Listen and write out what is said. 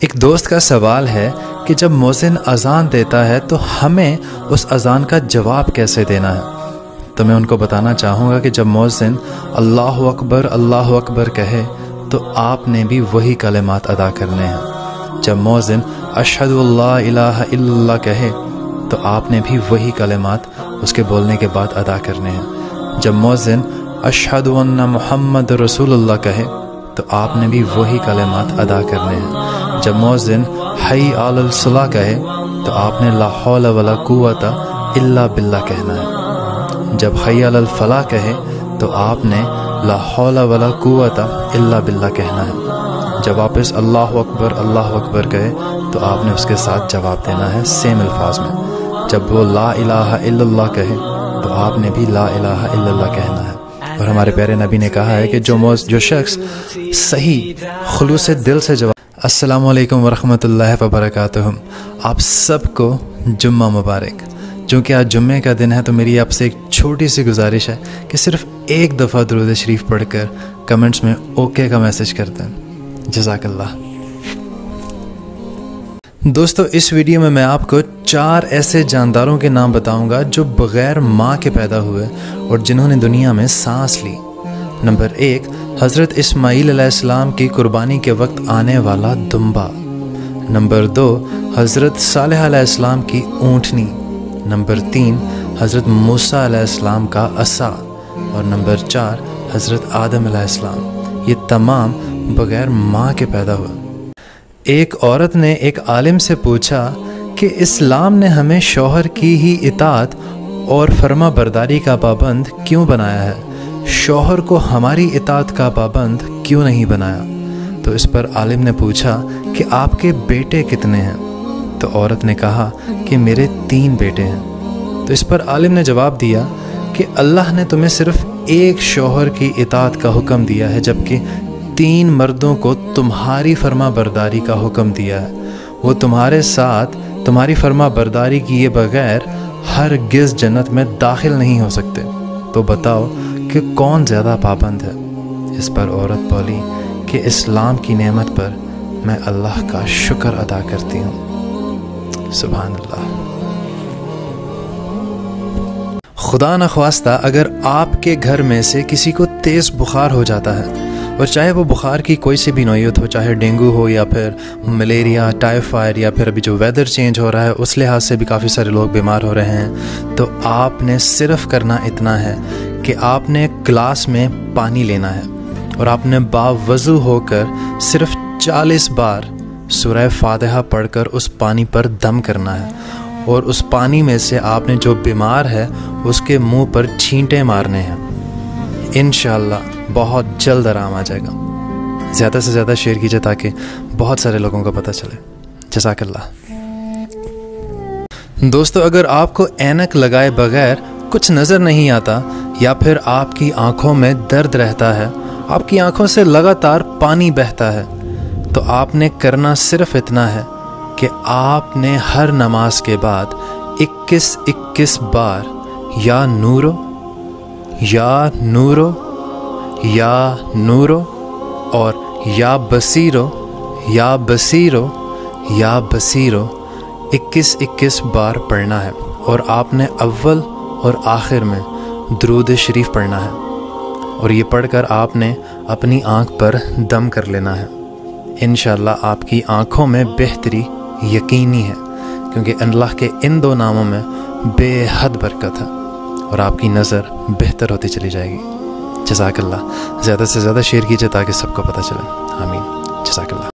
ایک دوست کا سوال ہے کہ جب مؤذن اذان دیتا ہے تو ہمیں اس اذان کا جواب کیسے دینا ہے؟ تو میں ان کو بتانا چاہوں گا کہ جب مؤذن اللہ اکبر کہے تو آپ نے بھی وہی کلمات ادا کرنے ہیں۔ جب مؤذن اشہد اللہ الہ الا اللہ کہے تو آپ نے بھی وہی کلمات اس کے بولنے کے بعد ادا کرنے ہیں۔ جب مؤذن اشہد ان محمد رسول اللہ کہے تو آپ نے بھی وہی کلمات ادا کرنے ہیں۔ جب مؤذن حی علی الصلاۃ کہے تو آپ نے لا حول ولا قوت الا باللہ کہنا ہے۔ جب حی علی الفلاح کہے تو آپ نے لا حول ولا قوت الا باللہ کہنا ہے۔ جب واپس اللہ اکبر کہے تو آپ نے اس کے ساتھ جواب دینا ہے سیم الفاظ میں۔ جب وہ لا الہ الا اللہ کہے تو آپ نے بھی لا الہ الا اللہ کہنا ہے۔ اور ہمارے پیارے نبی نے کہا ہے کہ جو شخص صحیح خلوص دل سے جواب السلام علیکم ورحمۃ اللہ وبرکاتہ، آپ سب کو جمعہ مبارک۔ چونکہ آج جمعے کا دن ہے تو میری آپ سے ایک چھوٹی سی گزارش ہے کہ صرف ایک دفعہ درود شریف پڑھ کر کمنٹس میں اوکے کا میسج کر دیں۔ جزاک اللہ۔ دوستو، اس ویڈیو میں آپ کو 4 ایسے جانداروں کے نام بتاؤں گا جو بغیر ماں کے پیدا ہوئے اور جنہوں نے دنیا میں سانس لی۔ نمبر 1، حضرت اسماعیل علیہ السلام کی قربانی کے وقت آنے والا دمبا۔ نمبر 2، حضرت صالح علیہ السلام کی اونٹنی۔ نمبر 3، حضرت موسیٰ علیہ السلام کا عصا۔ اور نمبر 4، حضرت آدم علیہ السلام۔ یہ تمام بغیر ماں کے پیدا ہوئے۔ ایک عورت نے ایک عالم سے پوچھا کہ اسلام نے ہمیں شوہر کی ہی اطاعت اور فرما برداری کا پابند کیوں بنایا ہے، شوہر کو ہماری اطاعت کا پابند کیوں نہیں بنایا؟ تو اس پر عالم نے پوچھا کہ آپ کے بیٹے کتنے ہیں؟ تو عورت نے کہا کہ میرے 3 بیٹے ہیں۔ تو اس پر عالم نے جواب دیا کہ اللہ نے تمہیں صرف ایک شوہر کی اطاعت کا حکم دیا ہے، جبکہ 3 مردوں کو تمہاری فرما برداری کا حکم دیا ہے۔ وہ تمہارے ساتھ تمہاری فرما برداری کیے بغیر ہرگز جنت میں داخل نہیں ہو سکتے۔ تو بتاؤ کہ کون زیادہ پابند ہے؟ اس پر عورت بولی کہ اسلام کی نعمت پر میں اللہ کا شکر ادا کرتی ہوں۔ سبحان اللہ۔ خدا نخواستہ اگر آپ کے گھر میں سے کسی کو تیز بخار ہو جاتا ہے، اور چاہے وہ بخار کی کوئی سی بھی نوعیت ہو، چاہے ڈینگو ہو یا پھر ملیریا، ٹائیفائڈ، یا پھر ابھی جو ویدر چینج ہو رہا ہے اس لحاظ سے بھی کافی سارے لوگ بیمار ہو رہے ہیں، تو آپ نے صرف کرنا اتنا ہے کہ آپ نے گلاس میں پانی لینا ہے اور آپ نے باوضو ہو کر صرف 40 بار سورہ فاتحہ پڑھ کر اس پانی پر دم کرنا ہے، اور اس پانی میں سے آپ نے جو بیمار ہے اس کے منہ پر چھینٹے مارنے ہیں۔ انشاءاللہ بہت جلد آرام آ جائے گا۔ زیادہ سے زیادہ شیئر کیجئے تاکہ بہت سارے لوگوں کو پتہ چلے۔ جزاک اللہ۔ دوستو، اگر آپ کو اینک لگائے بغیر کچھ نظر نہیں آتا، یا پھر آپ کی آنکھوں میں درد رہتا ہے، آپ کی آنکھوں سے لگاتار پانی بہتا ہے، تو آپ نے کرنا صرف اتنا ہے کہ آپ نے ہر نماز کے بعد 21 بار یا نورو یا نورو یا نورو اور یا بصیرو یا بصیرو یا بصیرو 21 بار پڑھنا ہے، اور آپ نے اول اور آخر میں درود شریف پڑھنا ہے، اور یہ پڑھ کر آپ نے اپنی آنکھ پر دم کر لینا ہے۔ انشاءاللہ آپ کی آنکھوں میں بہتری یقینی ہے، کیونکہ اللہ کے ان 2 ناموں میں بے حد برکت ہے، اور آپ کی نظر بہتر ہوتی چلی جائے گی۔ جزاک اللہ۔ زیادہ سے زیادہ شیئر کیجئے تاکہ سب کو پتہ چلے۔ آمین۔ جزاک اللہ۔